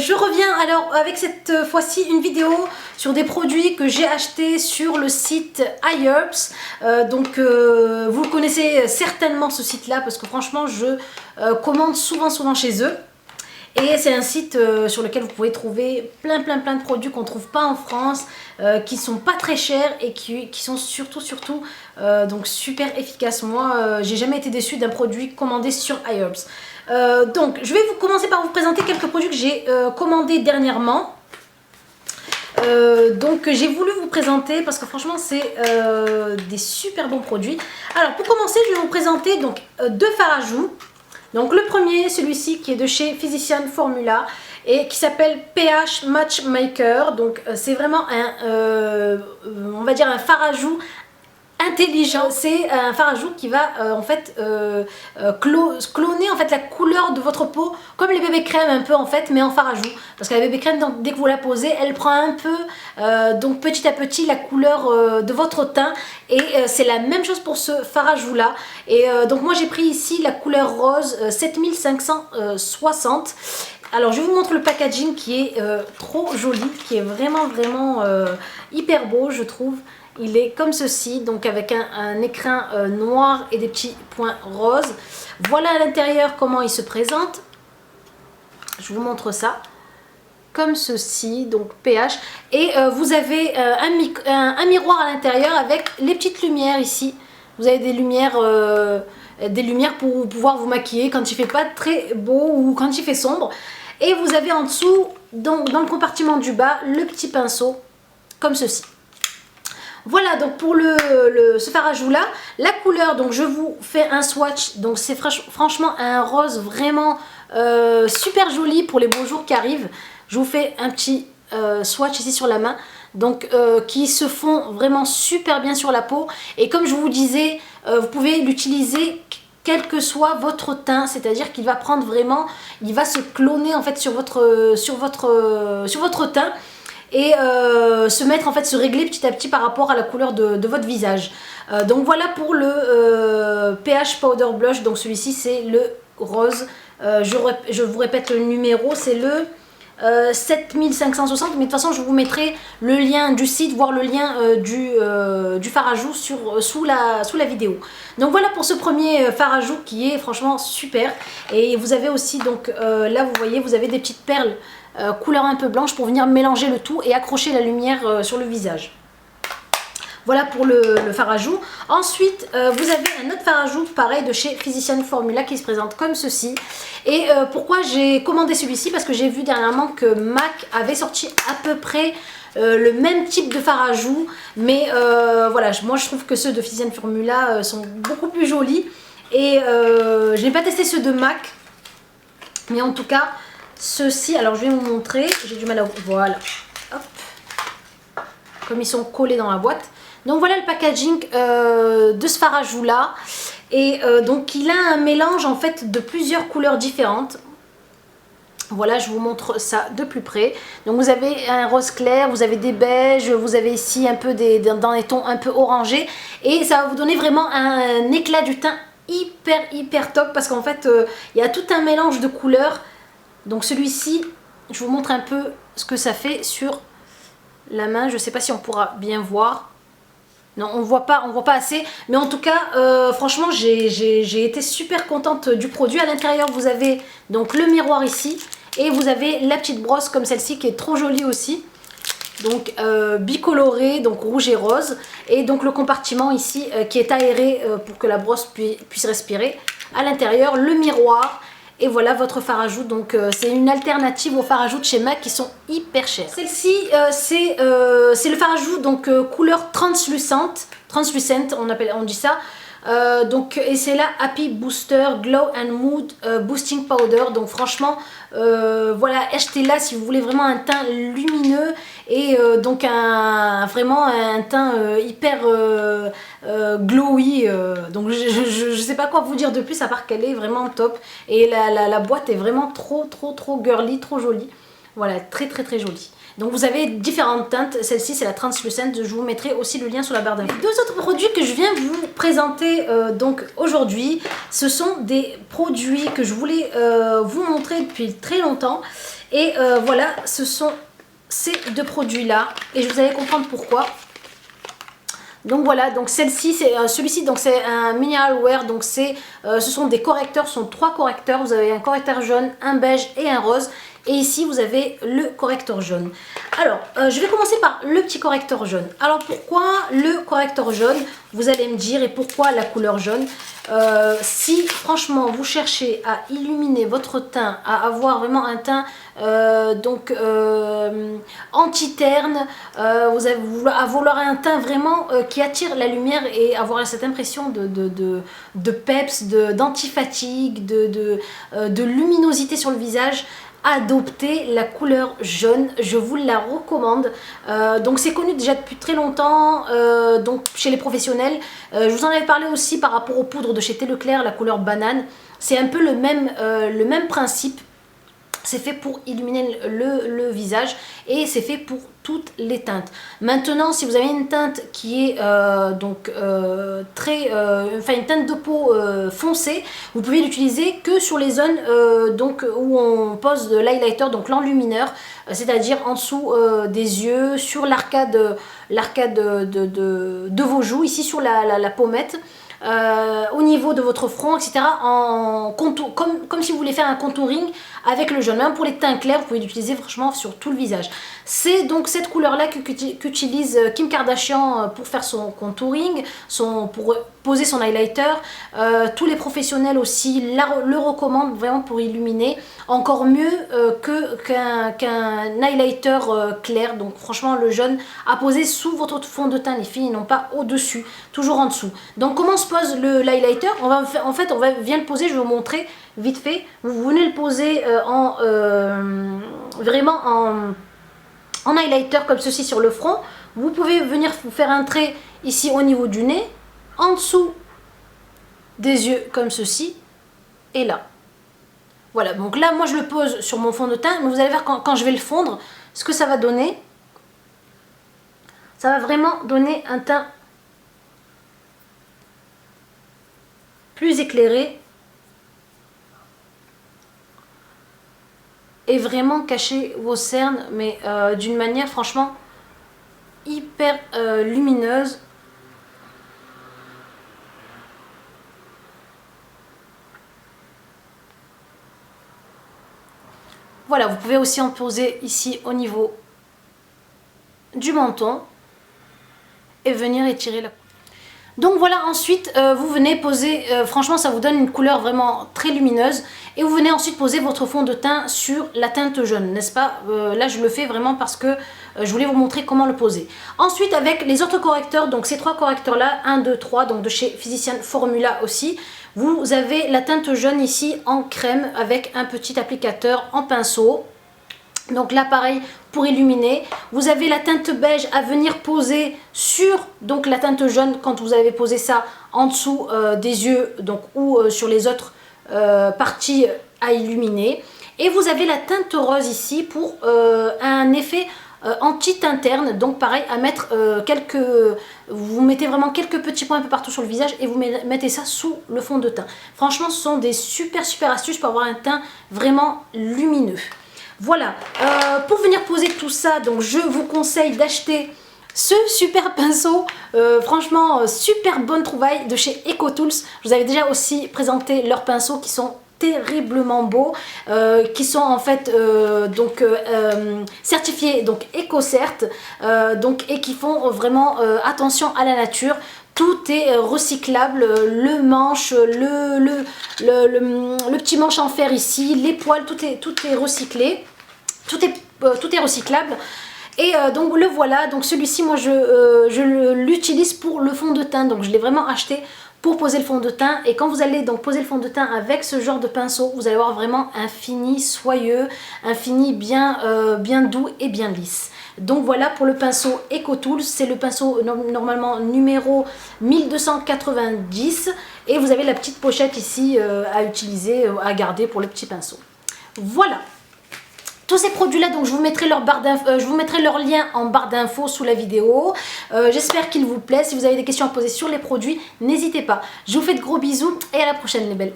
je reviens alors avec cette fois-ci une vidéo sur des produits que j'ai achetés sur le site iHerbs. Vous connaissez certainement ce site là parce que franchement je commande souvent chez eux. Et c'est un site sur lequel vous pouvez trouver plein de produits qu'on ne trouve pas en France, qui sont pas très chers et qui sont surtout donc super efficaces. Moi, j'ai jamais été déçue d'un produit commandé sur iHerbs. Donc, je vais commencer par vous présenter quelques produits que j'ai commandés dernièrement. J'ai voulu vous présenter parce que franchement c'est des super bons produits. Alors pour commencer, je vais vous présenter donc deux fards à joues. Donc le premier, celui-ci qui est de chez Physicians Formula et qui s'appelle pH Matchmaker. Donc c'est vraiment un, on va dire un fard à joues intelligent. C'est un fard à joues qui va cloner en fait la couleur de votre peau, comme les bébés crèmes un peu en fait, mais en fard à joues. Parce que la bébé crème, donc, dès que vous la posez, elle prend un peu donc petit à petit la couleur de votre teint. Et c'est la même chose pour ce fard à joues là. Et donc moi j'ai pris ici la couleur rose 7560. Alors je vous montre le packaging qui est trop joli, qui est vraiment hyper beau je trouve. Il est comme ceci, donc avec un écrin noir et des petits points roses. Voilà à l'intérieur comment il se présente. Je vous montre ça. Comme ceci, donc pH. Et vous avez un miroir à l'intérieur avec les petites lumières ici. Vous avez des lumières pour pouvoir vous maquiller quand il fait pas très beau ou quand il fait sombre. Et vous avez en dessous, dans le compartiment du bas, le petit pinceau, comme ceci. Voilà donc pour ce fard à joues là, la couleur, donc je vous fais un swatch, donc c'est franchement un rose vraiment super joli pour les beaux jours qui arrivent. Je vous fais un petit swatch ici sur la main, donc qui se fond vraiment super bien sur la peau. Et comme je vous disais, vous pouvez l'utiliser quel que soit votre teint, c'est-à-dire qu'il va prendre vraiment, il va se cloner en fait sur votre teint. Et se régler petit à petit par rapport à la couleur de votre visage. Donc voilà pour le pH Powder Blush, donc celui-ci c'est le rose. Je vous répète le numéro, c'est le 7560, mais de toute façon je vous mettrai le lien du site, voire le lien du fard à joues sous la vidéo. Donc voilà pour ce premier fard à joues qui est franchement super. Et vous avez aussi donc là vous voyez, vous avez des petites perles couleur un peu blanche pour venir mélanger le tout et accrocher la lumière sur le visage. Voilà pour le fard à joues. Ensuite, vous avez un autre fard à joues pareil de chez Physicians Formula qui se présente comme ceci. Et pourquoi j'ai commandé celui-ci? Parce que j'ai vu dernièrement que MAC avait sorti à peu près le même type de fard à joues. Mais voilà, moi je trouve que ceux de Physicians Formula sont beaucoup plus jolis. Et je n'ai pas testé ceux de MAC. Mais en tout cas, ceux-ci, alors je vais vous montrer. J'ai du mal à... Voilà. Hop. Comme ils sont collés dans la boîte. Donc voilà le packaging de ce fard à joues là. Et donc il a un mélange en fait de plusieurs couleurs différentes. Voilà, je vous montre ça de plus près. Donc vous avez un rose clair, vous avez des beiges, vous avez ici un peu dans des tons un peu orangés. Et ça va vous donner vraiment un éclat du teint hyper top. Parce qu'en fait, il y a tout un mélange de couleurs. Donc celui-ci, je vous montre un peu ce que ça fait sur la main. Je ne sais pas si on pourra bien voir. Non, on voit pas assez. Mais en tout cas, franchement, j'ai été super contente du produit. À l'intérieur, vous avez donc le miroir ici. Et vous avez la petite brosse comme celle-ci qui est trop jolie aussi. Donc bicolorée, donc rouge et rose. Et donc le compartiment ici qui est aéré pour que la brosse puisse respirer. À l'intérieur, le miroir. Et voilà votre fard à joues, donc c'est une alternative aux fards à joues de chez MAC qui sont hyper chers. Celle-ci, c'est le fard à joues donc couleur translucent, on dit ça. Et c'est la Happy Booster Glow and Mood Boosting Powder. Donc franchement, voilà, achetez-la si vous voulez vraiment un teint lumineux et donc vraiment un teint hyper glowy. Donc je sais pas quoi vous dire de plus à part qu'elle est vraiment top. Et la boîte est vraiment trop girly, trop jolie. Voilà, très jolie. Donc vous avez différentes teintes, celle-ci c'est la translucent, je vous mettrai aussi le lien sur la barre d'infos. Deux autres produits que je viens vous présenter donc aujourd'hui, ce sont des produits que je voulais vous montrer depuis très longtemps. Et voilà, ce sont ces deux produits là et vous allez comprendre pourquoi. Donc voilà, donc celle-ci, c'est celui-ci, donc c'est un mineral wear, donc ce sont des correcteurs, ce sont 3 correcteurs. Vous avez un correcteur jaune, un beige et un rose. Et ici, vous avez le correcteur jaune. Alors, je vais commencer par le petit correcteur jaune. Alors, pourquoi le correcteur jaune? Vous allez me dire, et pourquoi la couleur jaune? Si, franchement, vous cherchez à illuminer votre teint, à avoir vraiment un teint anti-terne, à vouloir un teint vraiment qui attire la lumière et avoir cette impression de peps, d'anti-fatigue, de luminosité sur le visage, adopter la couleur jaune, je vous la recommande. Donc c'est connu déjà depuis très longtemps donc chez les professionnels. Je vous en avais parlé aussi par rapport aux poudres de chez Thé Leclerc, la couleur banane. C'est un peu le même principe. C'est fait pour illuminer le visage et c'est fait pour toutes les teintes. Maintenant, si vous avez une teinte qui est une teinte de peau foncée, vous pouvez l'utiliser que sur les zones où on pose de l'highlighter, donc l'enlumineur, c'est-à-dire en dessous des yeux, sur l'arcade de vos joues, ici sur la pommette. Au niveau de votre front, etc. en contour, comme si vous voulez faire un contouring avec le jaune. Même pour les teints clairs, vous pouvez l'utiliser franchement sur tout le visage. C'est donc cette couleur-là qu'utilise Kim Kardashian pour faire son contouring, pour poser son highlighter. Tous les professionnels aussi le recommandent vraiment pour illuminer. Encore mieux qu'un highlighter clair. Donc franchement, le jaune à poser sous votre fond de teint, les filles, non pas au-dessus, toujours en dessous. Donc comment se pose l'highlighter? On vient le poser, je vais vous montrer vite fait. Vous venez le poser vraiment en highlighter comme ceci sur le front. Vous pouvez venir vous faire un trait ici au niveau du nez, en dessous des yeux comme ceci, et là. Voilà, donc là moi je le pose sur mon fond de teint, mais vous allez voir quand je vais le fondre, ce que ça va donner. Ça va vraiment donner un teint plus éclairé et vraiment cacher vos cernes, mais d'une manière franchement hyper lumineuse. Voilà, vous pouvez aussi en poser ici au niveau du menton et venir étirer la. Donc voilà, ensuite vous venez poser, franchement ça vous donne une couleur vraiment très lumineuse, et vous venez ensuite poser votre fond de teint sur la teinte jaune, n'est-ce pas? Là je le fais vraiment parce que je voulais vous montrer comment le poser. Ensuite avec les autres correcteurs, donc ces 3 correcteurs là, 1, 2, 3, donc de chez Physicians Formula aussi, vous avez la teinte jaune ici en crème avec un petit applicateur en pinceau. Donc là pareil pour illuminer. Vous avez la teinte beige à venir poser sur donc la teinte jaune quand vous avez posé ça en dessous des yeux, donc ou sur les autres parties à illuminer. Et vous avez la teinte rose ici pour un effet anti-teint terne. Donc pareil à mettre vous mettez vraiment quelques petits points un peu partout sur le visage et vous mettez ça sous le fond de teint. Franchement ce sont des super astuces pour avoir un teint vraiment lumineux. Voilà, pour venir poser tout ça, donc je vous conseille d'acheter ce super pinceau, franchement super bonne trouvaille de chez EcoTools. Je vous avais déjà aussi présenté leurs pinceaux qui sont terriblement beaux, qui sont en fait certifiés donc EcoCert, et qui font vraiment attention à la nature. Tout est recyclable, le manche, le petit manche en fer ici, les poils, tout est recyclé, tout est recyclable. Et donc le voilà, donc celui-ci moi je l'utilise pour le fond de teint, donc je l'ai vraiment acheté pour poser le fond de teint. Et quand vous allez donc poser le fond de teint avec ce genre de pinceau, vous allez avoir vraiment un fini soyeux, un fini bien doux et bien lisse. Donc voilà pour le pinceau EcoTools, c'est le pinceau normalement numéro 1290 et vous avez la petite pochette ici à utiliser, à garder pour le petit pinceau. Voilà. tous ces produits là, donc je vous mettrai leur lien en barre d'infos sous la vidéo. J'espère qu'il vous plaît. Si vous avez des questions à poser sur les produits, n'hésitez pas. Je vous fais de gros bisous et à la prochaine les belles.